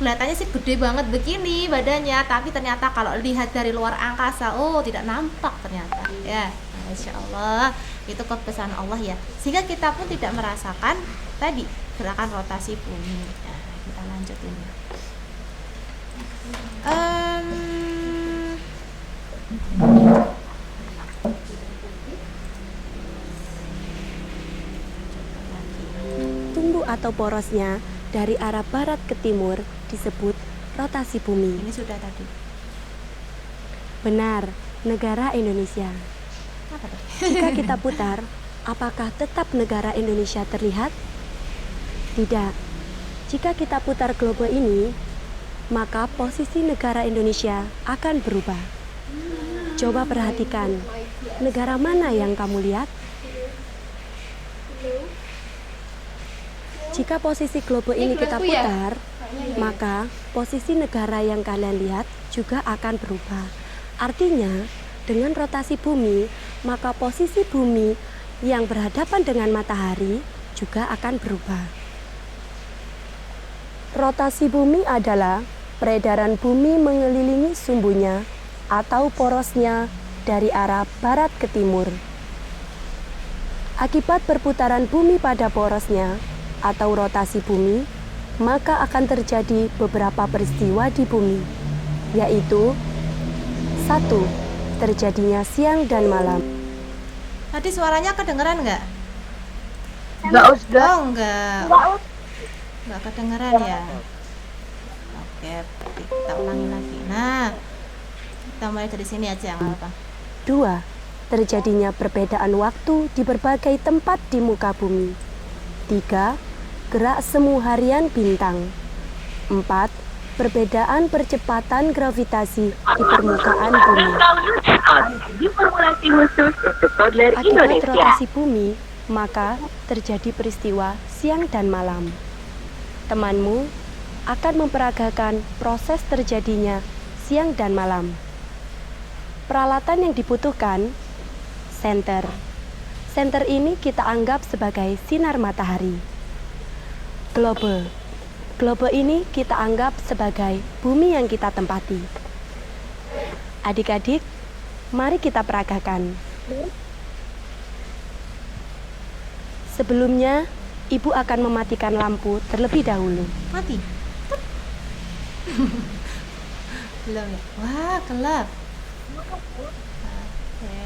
Speaker 1: kelihatannya sih gede banget begini badannya, tapi ternyata kalau lihat dari luar angkasa, oh tidak nampak ternyata ya. Masya Allah, itu kebesaran Allah ya, sehingga kita pun tidak merasakan tadi gerakan rotasi bumi. Nah, kita lanjutin ya.
Speaker 6: Tumbuh atau porosnya dari arah barat ke timur disebut rotasi bumi.
Speaker 1: Ini sudah tadi.
Speaker 6: Benar, negara Indonesia.
Speaker 1: Apa tuh?
Speaker 6: Jika kita putar, apakah tetap negara Indonesia terlihat? Tidak. Jika kita putar globe ini, maka posisi negara Indonesia akan berubah. Coba perhatikan, negara mana yang kamu lihat? Jika posisi globe ini kita putar, maka posisi negara yang kalian lihat juga akan berubah. Artinya, dengan rotasi bumi, maka posisi bumi yang berhadapan dengan matahari juga akan berubah. Rotasi bumi adalah peredaran bumi mengelilingi sumbunya atau porosnya dari arah barat ke timur. Akibat perputaran bumi pada porosnya atau rotasi bumi, maka akan terjadi beberapa peristiwa di bumi, yaitu 1. Terjadinya siang dan malam.
Speaker 1: Tadi suaranya kedengeran nggak?
Speaker 5: Enggak, Ustaz.
Speaker 1: Oh enggak. Nggak kedengeran ya. Oke, berarti kita ulangi lagi. Nah, kita mulai dari sini aja nggak apa.
Speaker 6: 2. Terjadinya perbedaan waktu di berbagai tempat di muka bumi. 3. Gerak semu harian bintang. 4. Perbedaan percepatan gravitasi di permukaan bumi. Akibat rotasi bumi, maka terjadi peristiwa siang dan malam. Temanmu akan memperagakan proses terjadinya siang dan malam. Peralatan yang dibutuhkan, senter. Senter ini kita anggap sebagai sinar matahari. Globe. Globe ini kita anggap sebagai bumi yang kita tempati. Adik-adik, mari kita peragakan. Sebelumnya, Ibu akan mematikan lampu terlebih dahulu.
Speaker 1: Mati. Belum ya? Wah, gelap. Oke.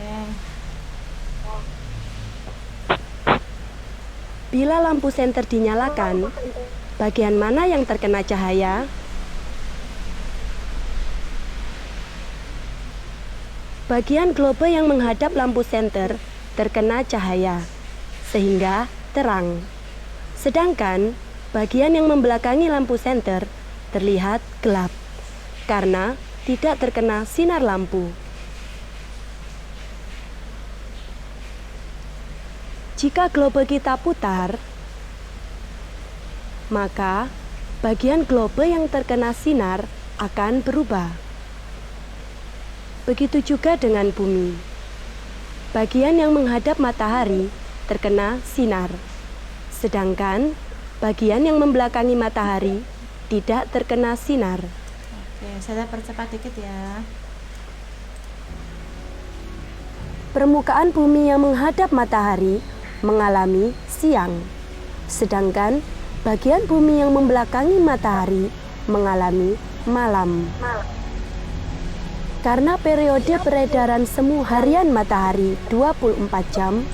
Speaker 6: Bila lampu senter dinyalakan, bagian mana yang terkena cahaya? Bagian globe yang menghadap lampu senter terkena cahaya, sehingga terang. Sedangkan bagian yang membelakangi lampu senter terlihat gelap, karena tidak terkena sinar lampu. Jika globe kita putar, maka bagian globe yang terkena sinar akan berubah. Begitu juga dengan bumi. Bagian yang menghadap matahari terkena sinar, sedangkan bagian yang membelakangi matahari tidak terkena sinar.
Speaker 1: Oke, saya percepat dikit ya.
Speaker 6: Permukaan bumi yang menghadap matahari mengalami siang, sedangkan bagian bumi yang membelakangi matahari mengalami malam. Karena periode peredaran semu harian matahari 24 jam,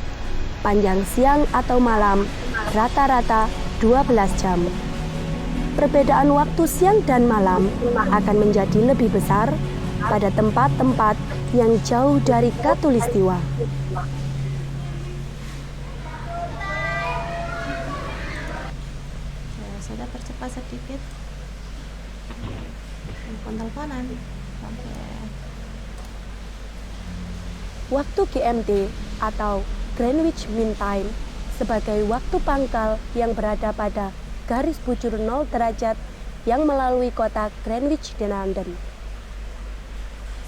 Speaker 6: panjang siang atau malam rata-rata 12 jam. Perbedaan waktu siang dan malam akan menjadi lebih besar pada tempat-tempat yang jauh dari khatulistiwa.
Speaker 1: Saya percepat sedikit. Telepon-teleponan. Oke.
Speaker 6: Waktu GMT atau Greenwich Mean Time sebagai waktu pangkal yang berada pada garis bujur 0 derajat yang melalui kota Greenwich di London.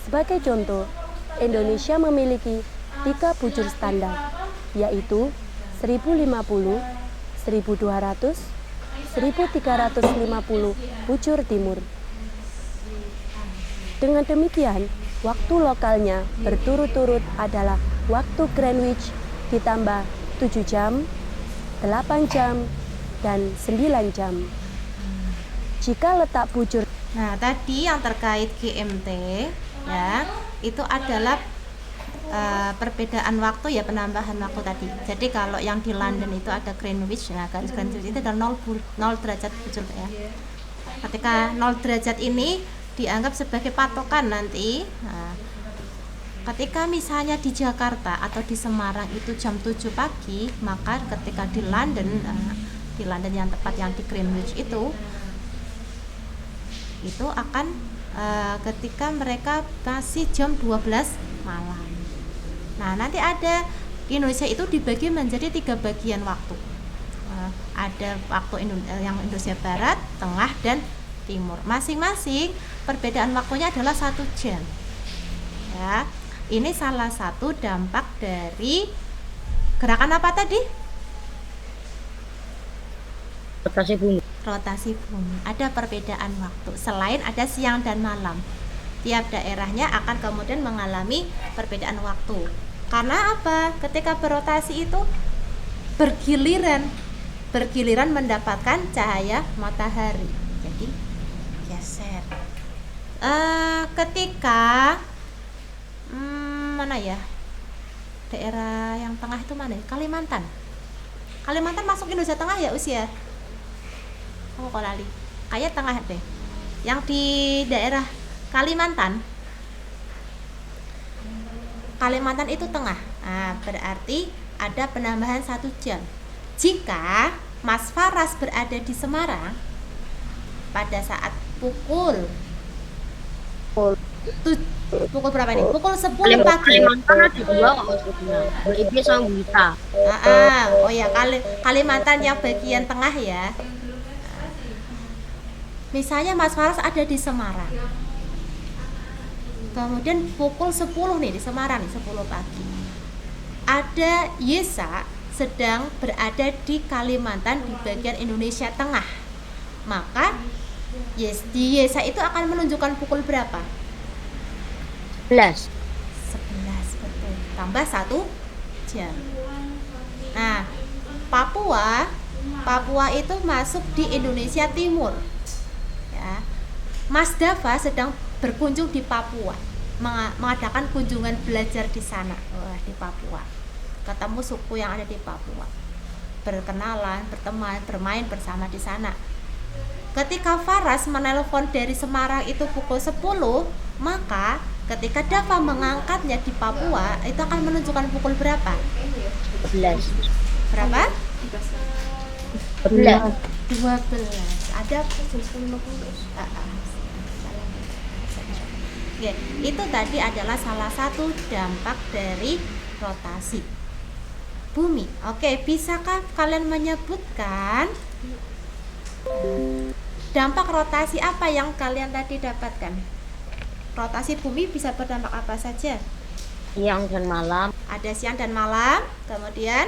Speaker 6: Sebagai contoh, Indonesia memiliki 3 bujur standar, yaitu 1050, 1200, 1350 bujur timur. Dengan demikian, waktu lokalnya berturut-turut adalah waktu Greenwich ditambah 7 jam, 8 jam, dan 9 jam. Jika letak bujur...
Speaker 1: Nah, tadi yang terkait GMT ya, itu adalah perbedaan waktu ya, penambahan waktu tadi. Jadi kalau yang di London itu ada Greenwich, nah garis Greenwich itu adalah 0 derajat bujur ya. Ketika 0 derajat ini dianggap sebagai patokan nanti. Nah, ketika misalnya di Jakarta atau di Semarang itu jam 7 pagi, maka ketika di London yang tepat yang di Greenwich itu akan ketika mereka masih jam 12 malam. Nah, nanti ada Indonesia itu dibagi menjadi 3 bagian waktu. Ada waktu yang Indonesia Barat, Tengah, dan Timur. Masing-masing perbedaan waktunya adalah 1 jam. Ya, ini salah satu dampak dari gerakan apa tadi?
Speaker 2: Rotasi bumi.
Speaker 1: Rotasi bumi. Ada perbedaan waktu. Selain ada siang dan malam, tiap daerahnya akan kemudian mengalami perbedaan waktu. Karena apa? Ketika berotasi itu bergiliran mendapatkan cahaya matahari. Jadi geser. Ketika mana ya? Daerah yang tengah itu mana? Kalimantan masuk Indonesia Tengah ya usia. Oh, kok lali. Kayak tengah deh. Yang di daerah Kalimantan itu tengah. Nah, berarti ada penambahan 1 jam. Jika Mas Faras berada di Semarang pada saat pukul berapa nih? Pukul 10 pagi.
Speaker 2: Kalimantan ada 2 maksudnya. Itu sama Wita.
Speaker 1: Oh ya, Kalimantan yang bagian tengah ya. Misalnya Mas Faras ada di Semarang. Kemudian pukul 10 nih di Semarang nih, 10 pagi. Ada Yesa sedang berada di Kalimantan di bagian Indonesia Tengah. Maka di Yesa itu akan menunjukkan pukul berapa?
Speaker 2: 11.
Speaker 1: 11, betul. Tambah 1 jam. Nah, Papua itu masuk di Indonesia Timur. Ya. Mas Dava sedang berkunjung di Papua, mengadakan kunjungan belajar di sana. Wah, di Papua. Ketemu suku yang ada di Papua. Berkenalan, berteman, bermain bersama di sana. Ketika Faras menelpon dari Semarang itu pukul 10, maka ketika Dava mengangkatnya di Papua, itu akan menunjukkan pukul berapa?
Speaker 2: 11.
Speaker 1: Berapa?
Speaker 2: 11.
Speaker 1: 12. Ada Oke, itu tadi adalah salah satu dampak dari rotasi bumi. Oke, bisakah kalian menyebutkan dampak rotasi apa yang kalian tadi dapatkan? Rotasi bumi bisa berdampak apa saja?
Speaker 2: Siang dan malam,
Speaker 1: Ada siang dan malam, kemudian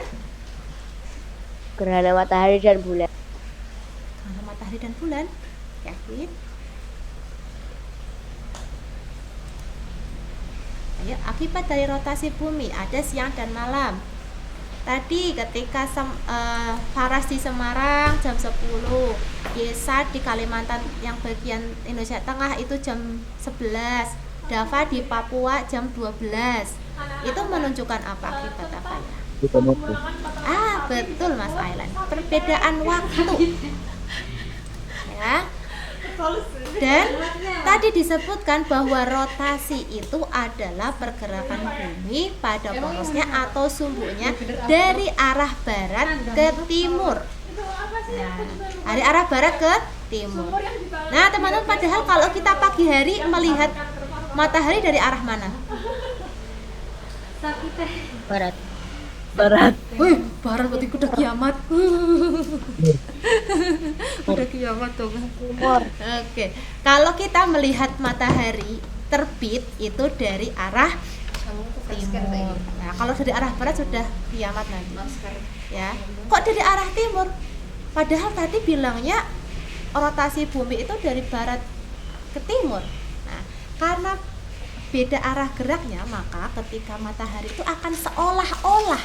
Speaker 2: gerhana matahari dan bulan.
Speaker 1: gerhana matahari dan bulan. Yakin? Ayo, akibat dari rotasi bumi ada siang dan malam. Tadi ketika Faras di Semarang jam 10, Yesa di Kalimantan yang bagian Indonesia Tengah itu jam 11, Dava di Papua jam 12. Itu menunjukkan apa, akibat apa ya? Betul Mas Ailan, perbedaan waktu. Ya. Dan tadi disebutkan bahwa rotasi itu adalah pergerakan bumi pada porosnya atau sumbunya dari arah barat ke timur. Nah, dari arah barat ke timur. Nah, teman-teman, padahal kalau kita pagi hari melihat matahari dari arah mana?
Speaker 2: Barat.
Speaker 1: Wih, barat berarti udah kiamat. Udah kiamat tuh. Oke, kalau kita melihat matahari terbit itu dari arah timur. Nah, kalau dari arah barat sudah kiamat nanti. Ya, kok dari arah timur? Padahal tadi bilangnya rotasi bumi itu dari barat ke timur. Nah, karena beda arah geraknya, maka ketika matahari itu akan seolah-olah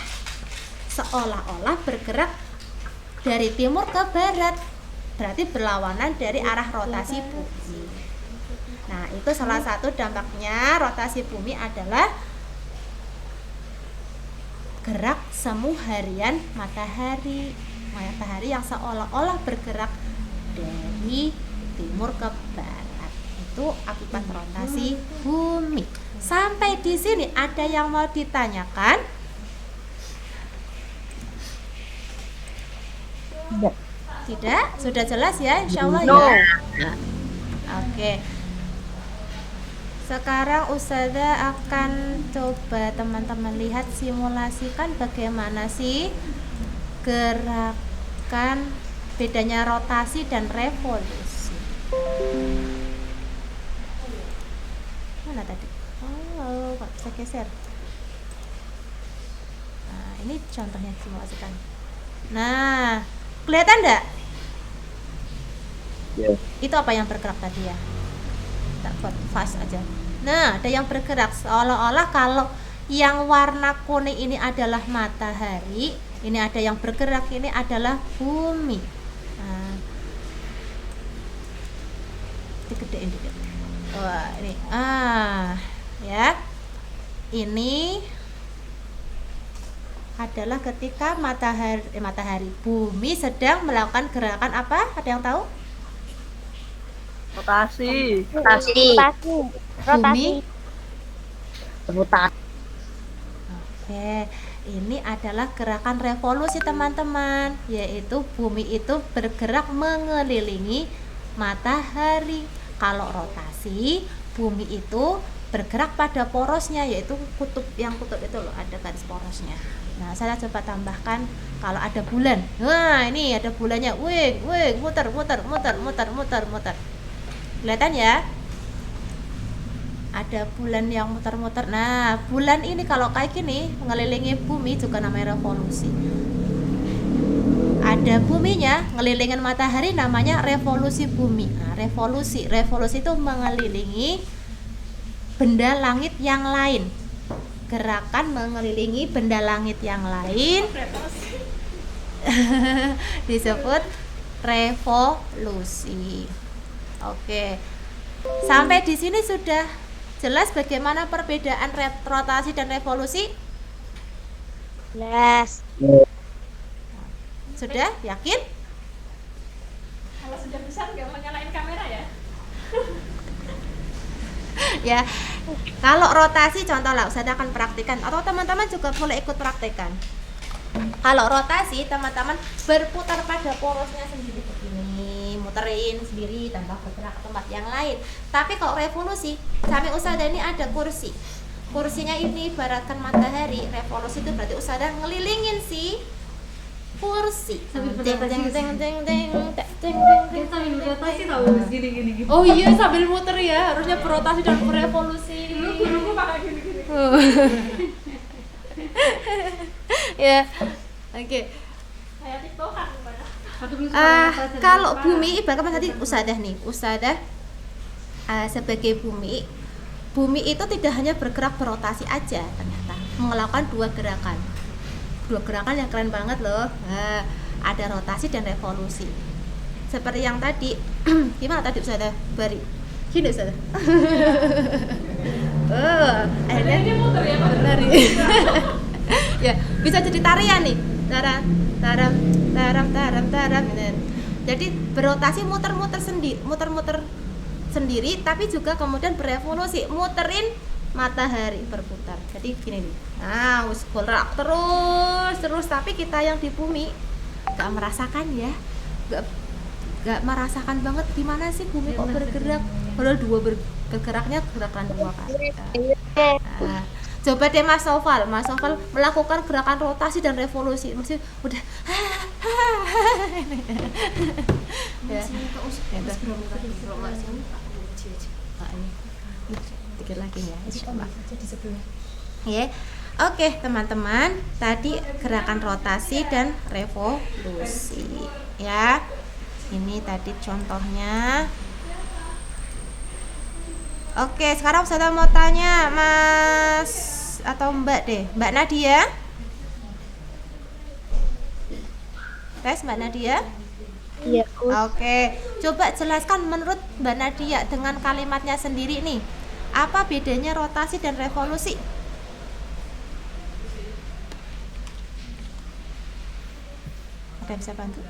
Speaker 1: bergerak dari timur ke barat, berarti berlawanan dari arah rotasi bumi. Nah, itu salah satu dampaknya rotasi bumi adalah gerak semu harian matahari yang seolah-olah bergerak dari timur ke barat. Itu akibat rotasi bumi. Sampai di sini ada yang mau ditanyakan? Tidak? Sudah jelas ya, insya Allah ya. Oke. Sekarang Ustazah akan coba teman-teman lihat, simulasikan bagaimana sih gerakan bedanya rotasi dan revolusi. Mana tadi? Oh, kok bisa geser. Nah, ini contohnya simulasikan. Nah, kelihatan enggak?
Speaker 7: Ya.
Speaker 1: Itu apa yang bergerak tadi ya? Tak buat fast aja. Nah, ada yang bergerak seolah-olah kalau yang warna kuning ini adalah matahari, ini ada yang bergerak, ini adalah bumi. Nah, digedein dikit. Wah, ini ya. Ini adalah ketika matahari bumi sedang melakukan gerakan apa? Ada yang tahu?
Speaker 5: Rotasi.
Speaker 1: Bumi.
Speaker 2: Berputar.
Speaker 1: Oke, ini adalah gerakan revolusi teman-teman, yaitu bumi itu bergerak mengelilingi matahari. Kalau rotasi, bumi itu bergerak pada porosnya, yaitu kutub itu loh, ada garis porosnya. Nah, saya coba tambahkan kalau ada bulan. Nah, ini ada bulannya. Wih, muter. Kelihatan ya? Ada bulan yang muter-muter. Nah, bulan ini kalau kayak gini mengelilingi bumi juga namanya revolusi. Ada buminya ngelilingin matahari, namanya revolusi bumi. Nah, revolusi itu mengelilingi benda langit yang lain. Gerakan mengelilingi benda langit yang lain disebut revolusi. Oke. Sampai di sini sudah jelas bagaimana perbedaan rotasi dan revolusi?
Speaker 2: Jelas.
Speaker 1: Sudah? Yakin?
Speaker 8: Kalau sudah besar nggak mau nyalain kamera ya?
Speaker 1: Ya, kalau rotasi contoh lah, Ustazah akan praktikan atau teman-teman juga boleh ikut praktikan. Kalau rotasi teman-teman berputar pada porosnya sendiri begini, muterin sendiri tanpa bergerak ke tempat yang lain. Tapi kalau revolusi, samping Ustazah ini ada kursi. Kursinya ini ibaratkan matahari. Revolusi itu berarti Ustazah ngelilingin si kursi. Oh iya, sambil muter ya, harusnya berotasi dan berevolusi. Guruku pakai gini-gini. Ya, oke. Kalau bumi ibaratkan tadi Ustazah nih, Ustazah sebagai bumi itu tidak hanya bergerak berotasi aja, ternyata melakukan dua gerakan yang keren banget loh. Ada rotasi dan revolusi seperti yang tadi. Gimana tadi Ustazah? Bari gini Ustazah. Akhirnya dia muter ya, benar ya, bisa jadi tarian nih, taram gitu. Jadi berotasi muter-muter sendiri, tapi juga kemudian berevolusi, muterin matahari berputar. Jadi gini nih, nah us gerak terus, tapi kita yang di bumi nggak merasakan ya, nggak merasakan banget gimana sih bumi kok bergerak, padahal bergeraknya gerakan dua kali. Nah, coba deh Mas Sofal melakukan gerakan rotasi dan revolusi, mesti udah ya. Dikit lagi ya, ya. Oke teman-teman, tadi gerakan rotasi dan revolusi ya. Ini tadi contohnya. Oke, sekarang saya mau tanya Mas atau Mbak deh, Mbak Nadia. Tes Mbak Nadia?
Speaker 2: Iya.
Speaker 1: Oke, coba jelaskan menurut Mbak Nadia dengan kalimatnya sendiri nih. Apa bedanya rotasi dan revolusi? Ada yang bisa bantu?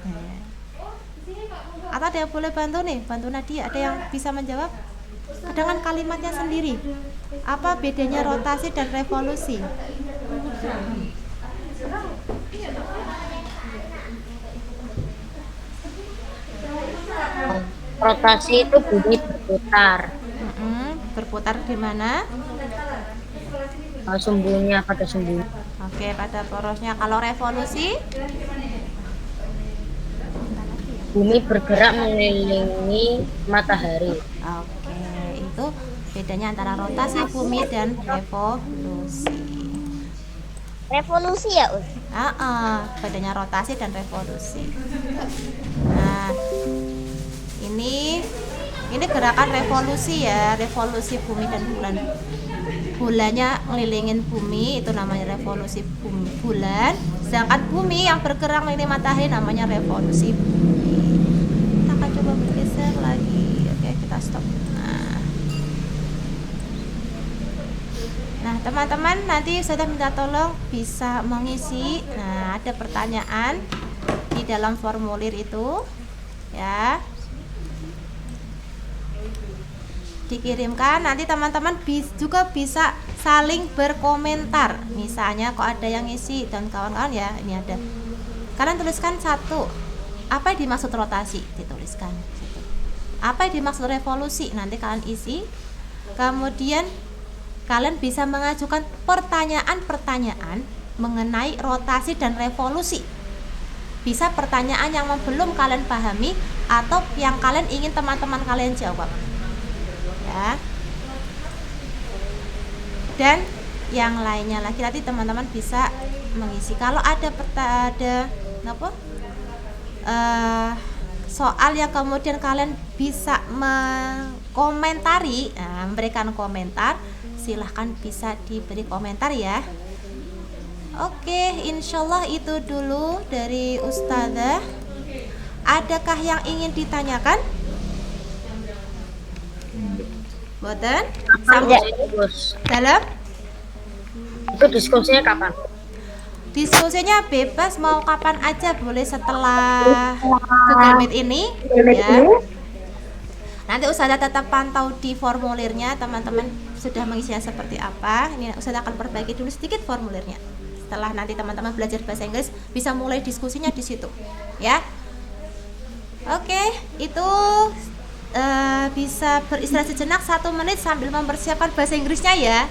Speaker 1: Atau ada yang boleh bantu nih? Bantu Nadia, ada yang bisa menjawab? Dengan kalimatnya sendiri, apa bedanya rotasi dan revolusi?
Speaker 2: Rotasi itu bumi berputar.
Speaker 1: Berputar di mana?
Speaker 2: Sumbunya pada sumbu.
Speaker 1: Oke, pada porosnya. Kalau revolusi?
Speaker 2: Bumi bergerak mengelilingi matahari.
Speaker 1: Oke, itu bedanya antara rotasi bumi dan revolusi.
Speaker 2: Revolusi ya, Us?
Speaker 1: Bedanya rotasi dan revolusi. Nah, ini gerakan revolusi ya, revolusi bumi dan bulan. Bulannya ngelilingin bumi, itu namanya revolusi bulan. Sedangkan bumi yang bergerak mengelilingi matahari namanya revolusi bumi. Kita akan coba bergeser lagi. Oke, kita stop. Nah teman-teman, nanti saya minta tolong bisa mengisi. Nah, ada pertanyaan di dalam formulir itu ya, dikirimkan. Nanti teman-teman juga bisa saling berkomentar. Misalnya kok ada yang ngisi dan kawan-kawan ya, ini ada. Kalian tuliskan satu, apa yang dimaksud rotasi, dituliskan situ. Apa yang dimaksud revolusi, nanti kalian isi. Kemudian kalian bisa mengajukan pertanyaan-pertanyaan mengenai rotasi dan revolusi. Bisa pertanyaan yang belum kalian pahami atau yang kalian ingin teman-teman kalian jawab. Ya. Dan yang lainnya lagi nanti teman-teman bisa mengisi. Kalau ada soal yang kemudian kalian bisa mengomentari, memberikan komentar, silahkan bisa diberi komentar ya. Oke, insyaallah itu dulu dari Ustazah. Adakah yang ingin ditanyakan? Boten? Dalam?
Speaker 2: Itu diskusinya kapan?
Speaker 1: Diskusinya bebas, mau kapan aja, boleh setelah Google Meet ini ya. Nanti Ustazah tetap pantau di formulirnya, teman-teman sudah mengisinya seperti apa. Ini Ustazah akan perbaiki dulu sedikit formulirnya. Setelah nanti teman-teman belajar bahasa Inggris, bisa mulai diskusinya di situ ya. Oke, itu bisa beristirahat sejenak 1 menit sambil mempersiapkan bahasa Inggrisnya ya.